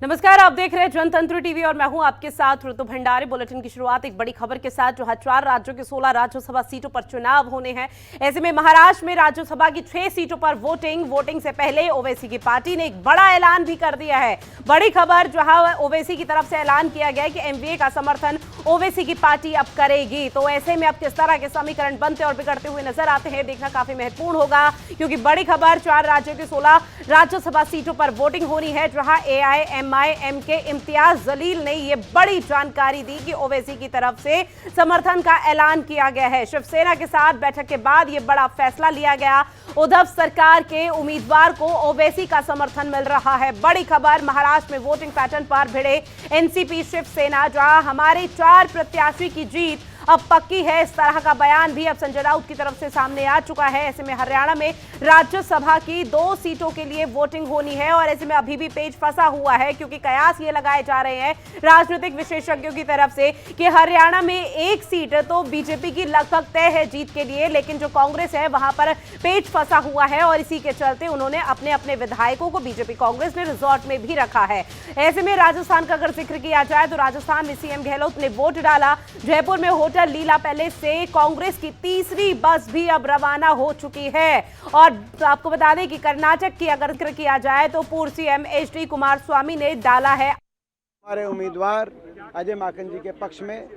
नमस्कार, आप देख रहे हैं जनतंत्र टीवी और मैं हूं आपके साथ ऋतु भंडारी। बुलेटिन की शुरुआत एक बड़ी खबर के साथ, जहां 4 राज्यों की 16 राज्यसभा सीटों पर चुनाव होने हैं। ऐसे में महाराष्ट्र में राज्यसभा की 6 सीटों पर वोटिंग से पहले ओवैसी की पार्टी ने एक बड़ा ऐलान भी कर दिया है। बड़ी खबर, जहां ओवैसी की तरफ से ऐलान किया गया है कि एमवीए का समर्थन ओवैसी की पार्टी अब करेगी। तो ऐसे में अब किस तरह के समीकरण बनते और बिगड़ते हुए नजर आते हैं, देखना काफी महत्वपूर्ण होगा, क्योंकि बड़ी खबर, 4 राज्यों की 16 राज्यसभा सीटों पर वोटिंग होनी है, जहां एआईएमआईएम के इम्तियाज जलील ने यह बड़ी जानकारी दी कि ओवैसी की तरफ से समर्थन का ऐलान किया गया है। शिवसेना के साथ बैठक के बाद यह बड़ा फैसला लिया गया। उद्धव सरकार के उम्मीदवार को ओवैसी का समर्थन मिल रहा है। बड़ी खबर, महाराष्ट्र में वोटिंग पैटर्न पर भिड़े एनसीपी शिवसेना, जहां हमारे 4 प्रत्याशी की जीत अब पक्की है, इस तरह का बयान भी अब संजय राउत की तरफ से सामने आ चुका है। ऐसे में हरियाणा में राज्यसभा की 2 सीटों के लिए वोटिंग होनी है और ऐसे में अभी भी पेच फंसा हुआ है, क्योंकि कयास ये लगाए जा रहे हैं राजनीतिक विशेषज्ञों की तरफ से कि हरियाणा में 1 सीट तो बीजेपी की लगभग तय है जीत के लिए, लेकिन जो कांग्रेस है वहां पर पेच फंसा हुआ है और इसी के चलते उन्होंने अपने अपने विधायकों को बीजेपी कांग्रेस ने रिजॉर्ट में भी रखा है। ऐसे में राजस्थान का अगर जिक्र किया जाए तो राजस्थान में सीएम गहलोत ने वोट डाला। जयपुर में होटल लीला पैलेस से कांग्रेस की तीसरी बस भी अब रवाना हो चुकी है। और आपको बता दें कि कर्नाटक की अगर जिक्र किया जाए तो पूर्व सीएम एचडी कुमारस्वामी ने डाला है। हमारे उम्मीदवार अजय माकन जी के पक्ष में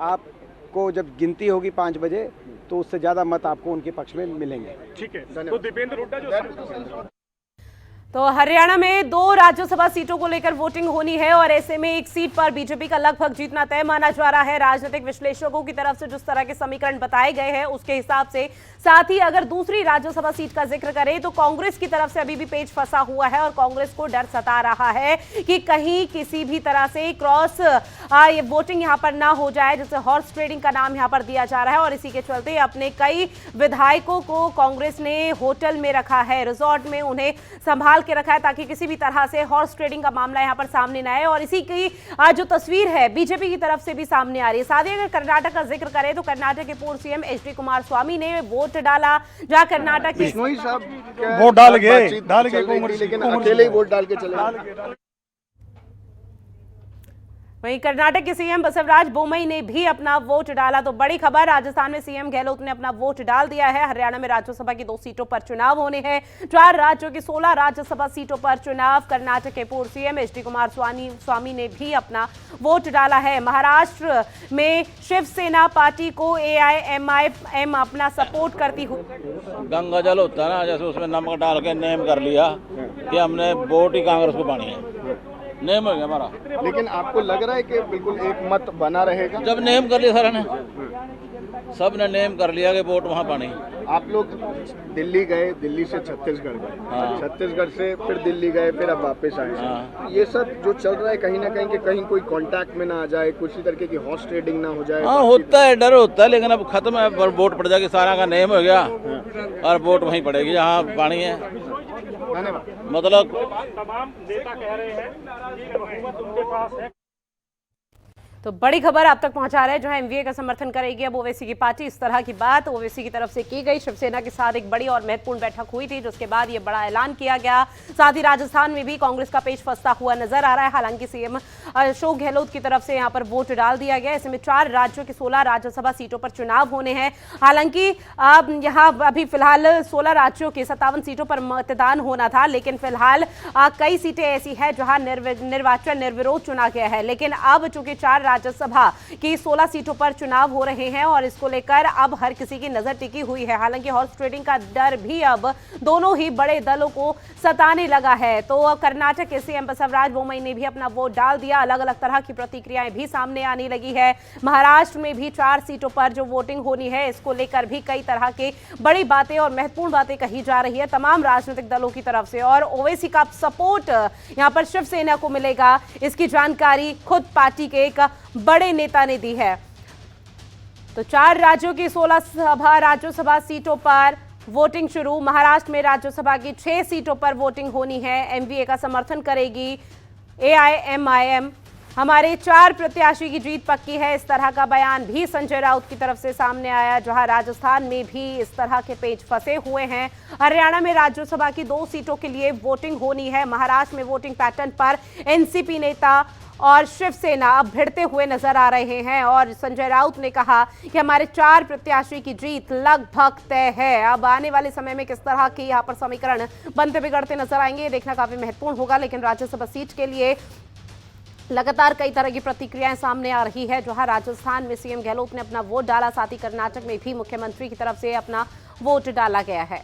आपको जब गिनती होगी 5 बजे तो उससे ज्यादा मत आपको उनके पक्ष में मिलेंगे। ठीक है। तो दीपेंद्र हुड्डा जो तो हरियाणा में 2 राज्यसभा सीटों को लेकर वोटिंग होनी है और ऐसे में 1 सीट पर बीजेपी का लगभग जीतना तय माना जा रहा है। राजनीतिक विश्लेषकों की तरफ से जिस तरह के समीकरण बताए गए हैं उसके हिसाब से, साथ ही अगर दूसरी राज्यसभा सीट का जिक्र करें तो कांग्रेस की तरफ से अभी भी पेच फंसा हुआ है और कांग्रेस को डर सता रहा है कि कहीं किसी भी तरह से क्रॉस ये वोटिंग यहां पर ना हो जाए, जैसे हॉर्स ट्रेडिंग का नाम यहां पर दिया जा रहा है। और इसी के चलते अपने कई विधायकों को कांग्रेस ने होटल में रखा है, रिजॉर्ट में उन्हें संभाल के रखा है, ताकि किसी भी तरह से हॉर्स ट्रेडिंग का मामला यहां पर सामने ना आए। और इसी की जो तस्वीर है बीजेपी की तरफ से भी सामने आ रही है। साथ ही अगर कर्नाटक का जिक्र करें तो कर्नाटक के पूर्व सीएम एचडी कुमारस्वामी ने वोट डाला, जहां कर्नाटक के बिश्नोई साहब वोट डाल गए, लेकिन अकेले ही वोट डाल के चले। वहीं कर्नाटक के सीएम बसवराज बोम्मई ने भी अपना वोट डाला। तो बड़ी खबर, राजस्थान में सीएम गहलोत ने अपना वोट डाल दिया है। हरियाणा में राज्यसभा की 2 सीटों पर चुनाव होने हैं। 4 राज्यों की 16 राज्यसभा सीटों पर चुनाव। कर्नाटक के पूर्व सीएम एचडी कुमारस्वामी ने भी अपना वोट डाला है। महाराष्ट्र में शिवसेना पार्टी को एआईएमआईएम अपना सपोर्ट करती हुई, गंगा जल होता है ना, जैसे उसमें नमक डाल के नेम कर लिया कि हमने वोट ही कांग्रेस को पानी है, नेम हो गया हमारा। लेकिन आपको लग रहा है कि बिल्कुल एक मत बना रहेगा? जब नेम कर लिया सारा ने, सब ने नेम कर लिया कि वोट वहाँ पानी। आप लोग दिल्ली गए, दिल्ली से छत्तीसगढ़ गए, हाँ। छत्तीसगढ़ से फिर दिल्ली गए, फिर अब वापस आए। हाँ। ये सब जो चल रहा है कहीं ना कहीं कि कहीं कोई कांटेक्ट में ना आ जाए, किसी तरीके की हॉर्स ट्रेडिंग ना हो जाए। हाँ, होता है, डर होता है, लेकिन अब खत्म है, वोट पड़ जाएगी, सारा का नेम हो गया और वोट वहीं पड़ेगी जहाँ पानी है। मतलब तमाम नेता कह रहे हैं कि बहुमत उनके पास है। तो बड़ी खबर आप तक पहुंचा रहे हैं, जहां एमवीए का समर्थन करेगी अब ओवैसी की पार्टी। इस तरह की बात ओवैसी की तरफ से की गई। शिवसेना के साथ एक बड़ी और महत्वपूर्ण बैठक हुई थी, जिसके बाद ये बड़ा ऐलान किया गया। साथ ही राजस्थान में भी कांग्रेस का पेच फंसता हुआ नजर आ रहा है। हालांकि सीएम अशोक गहलोत की तरफ से यहां पर वोट डाल दिया गया। इसमें 4 राज्यों की 16 राज्यसभा सीटों पर चुनाव होने हैं। हालांकि अब यहां अभी फिलहाल 16 राज्यों की 57 सीटों पर मतदान होना था, लेकिन फिलहाल कई सीटें ऐसी है जहां निर्वाचन निर्विरोध चुना गया है। लेकिन अब चूंकि 4 राज्यसभा की 16 सीटों पर चुनाव हो रहे हैं और इसको लेकर अब हर किसी की नजर टिकी हुई है। हालांकि हॉर्स ट्रेडिंग का डर भी अब दोनों ही बड़े दलों को सताने लगा है। तो कर्नाटक के सीएम बसवराज बोम्मई ने भी अपना वोट डाल दिया। अलग अलग तरह की प्रतिक्रियाएं भी सामने आने लगी है। महाराष्ट्र में भी 4 सीटों पर जो वोटिंग होनी है, इसको लेकर भी कई तरह की बड़ी बातें और महत्वपूर्ण बातें कही जा रही है तमाम राजनीतिक दलों की तरफ से। और ओवैसी का सपोर्ट यहां पर शिवसेना को मिलेगा, इसकी जानकारी खुद पार्टी के एक बड़े नेता ने दी है। तो 4 राज्यों की 16 राज्यसभा सीटों पर वोटिंग शुरू। महाराष्ट्र में राज्यसभा की 6 सीटों पर वोटिंग होनी है। एमवीए का समर्थन करेगी एआईएमआईएम। हमारे 4 प्रत्याशी की जीत पक्की है, इस तरह का बयान भी संजय राउत की तरफ से सामने आया। जहां राजस्थान में भी इस तरह के पेच फंसे हुए हैं। हरियाणा में राज्यसभा की 2 सीटों के लिए वोटिंग होनी है। महाराष्ट्र में वोटिंग पैटर्न पर एनसीपी नेता और शिवसेना अब भिड़ते हुए नजर आ रहे हैं और संजय राउत ने कहा कि हमारे 4 प्रत्याशी की जीत लगभग तय है। अब आने वाले समय में किस तरह के यहाँ पर समीकरण बनते बिगड़ते नजर आएंगे, ये देखना काफी महत्वपूर्ण होगा। लेकिन राज्यसभा सीट के लिए लगातार कई तरह की प्रतिक्रियाएं सामने आ रही है। जहां राजस्थान में सीएम गहलोत ने अपना वोट डाला, साथ ही कर्नाटक में भी मुख्यमंत्री की तरफ से अपना वोट डाला गया है।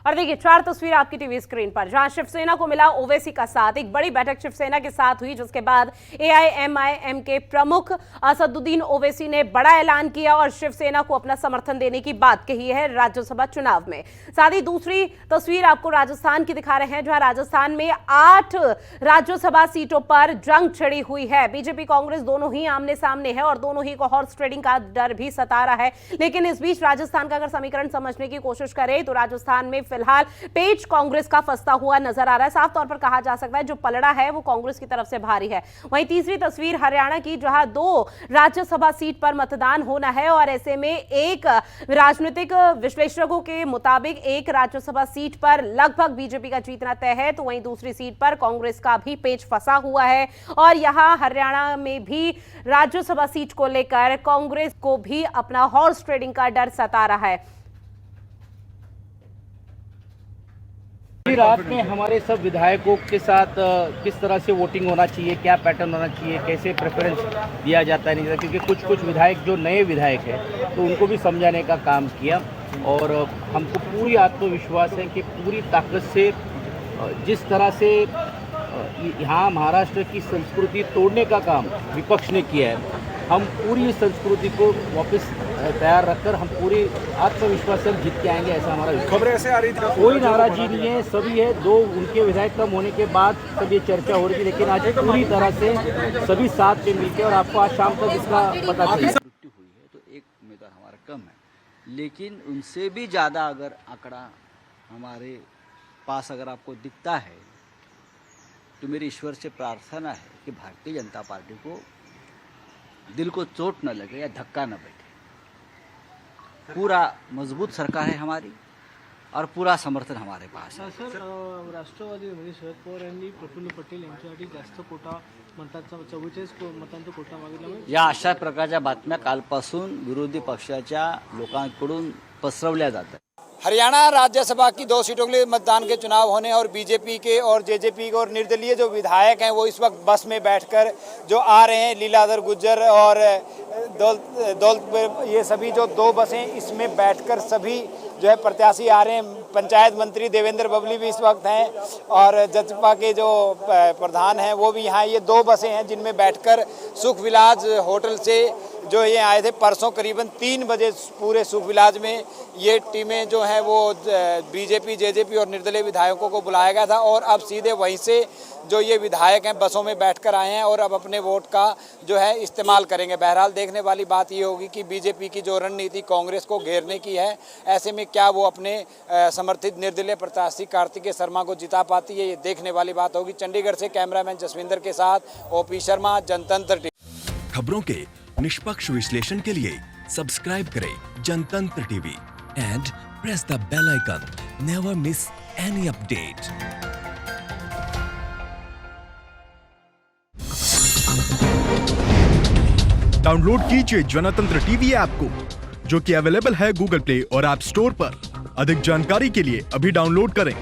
और देखिए 4 तस्वीर आपकी टीवी स्क्रीन पर, जहां शिवसेना को मिला ओवैसी का साथ। एक बड़ी बैठक शिवसेना के साथ हुई, जिसके बाद एआईएमआईएम के प्रमुख असदुद्दीन ओवैसी ने बड़ा ऐलान किया और शिवसेना को अपना समर्थन देने की बात कही है राज्यसभा चुनाव में। साथ ही दूसरी तस्वीर आपको राजस्थान की दिखा रहे हैं, जहां राजस्थान में 8 राज्यसभा सीटों पर जंग छिड़ी हुई है। बीजेपी कांग्रेस दोनों ही आमने सामने है और दोनों ही को हॉर्स ट्रेडिंग का डर भी सता रहा है। लेकिन इस बीच राजस्थान का अगर समीकरण समझने की कोशिश करें तो राजस्थान में फिलहाल पेच कांग्रेस का फंसता हुआ नजर आ रहा है। साफ तौर पर कहा जा सकता है जो पलड़ा है वो कांग्रेस की तरफ से भारी है। वहीं तीसरी तस्वीर हरियाणा की, जहां 2 राज्यसभा सीट पर मतदान होना है और ऐसे में एक राजनीतिक विश्लेषकों के मुताबिक एक राज्यसभा सीट पर लगभग बीजेपी का जीतना तय है, तो वहीं दूसरी सीट पर कांग्रेस का भी पेच फंसा हुआ है। और यहां हरियाणा में भी राज्यसभा सीट को लेकर कांग्रेस को भी अपना हॉर्स ट्रेडिंग का डर सता रहा है। रात में हमारे सब विधायकों के साथ किस तरह से वोटिंग होना चाहिए, क्या पैटर्न होना चाहिए, कैसे प्रेफरेंस दिया जाता है नहीं जाता, क्योंकि कुछ विधायक जो नए विधायक हैं तो उनको भी समझाने का काम किया। और हमको पूरी आत्मविश्वास है कि पूरी ताकत से जिस तरह से यहाँ महाराष्ट्र की संस्कृति तोड़ने का काम विपक्ष ने किया है, हम पूरी इस संस्कृति को वापस तैयार रखकर हम पूरी आत्मविश्वास से जीत के आएंगे, ऐसा हमारा विश्वास। खबरें ऐसे आ रही थी, कोई नाराजगी नहीं है, सभी है। 2 उनके विधायक कम होने के बाद सब ये चर्चा हो रही थी, लेकिन आज पूरी तरह से सभी साथ में मिलकर, और आपको आज शाम तक इसका पता चलेगा। मृत्यु हुई है तो एक उम्मीदवार हमारा कम है, लेकिन उनसे भी ज़्यादा अगर आंकड़ा हमारे पास अगर आपको दिखता है तो मेरी ईश्वर से प्रार्थना है कि भारतीय जनता पार्टी को दिल को चोट न लगे या धक्का न बैठे। पूरा मजबूत सरकार है हमारी और पूरा समर्थन हमारे पास है। सर, राष्ट्रवादी शरद पवार यांनी प्रफुल्ल पटेल यांच्यासाठी जास्त कोटा मतांचा 44 मतांचा कोटा मागितला। या अशा प्रकारच्या बातम्या कालपासून विरोधी पक्षाच्या लोकांकडून पसरवल्या जातात। हरियाणा राज्यसभा की 2 सीटों के लिए मतदान के चुनाव होने और बीजेपी के और जेजेपी के और निर्दलीय जो विधायक हैं वो इस वक्त बस में बैठकर जो आ रहे हैं, लीलाधर गुज्जर और दौलत ये सभी जो 2 बसें, इसमें बैठकर सभी जो है प्रत्याशी आ रहे हैं। पंचायत मंत्री देवेंद्र बबली भी इस वक्त हैं और जसपा के जो प्रधान हैं वो भी यहाँ। ये 2 बसें हैं जिनमें बैठकर सुख विलास होटल से जो ये आए थे परसों करीबन 3 बजे पूरे सुख विलास में ये टीमें जो हैं वो बीजेपी, जेजेपी और निर्दलीय विधायकों को बुलाया गया था और अब सीधे वहीं से जो ये विधायक हैं बसों में बैठकर आए हैं और अब अपने वोट का जो है इस्तेमाल करेंगे। बहरहाल देखने वाली बात ये होगी कि बीजेपी की जो रणनीति कांग्रेस को घेरने की है, ऐसे में क्या वो अपने समर्थित निर्दलीय प्रत्याशी कार्तिकेय शर्मा को जिता पाती है, ये देखने वाली बात होगी। चंडीगढ़ से कैमरामैन जसविंदर के साथ ओपी शर्मा, जनतंत्र टीवी। खबरों के निष्पक्ष विश्लेषण के लिए सब्सक्राइब करें Jantantra TV and press the bell icon. Never miss any update. Download कीजिए जनतंत्र टीवी ऐप को, जो कि अवेलेबल है गूगल प्ले और ऐप स्टोर पर। अधिक जानकारी के लिए अभी डाउनलोड करें।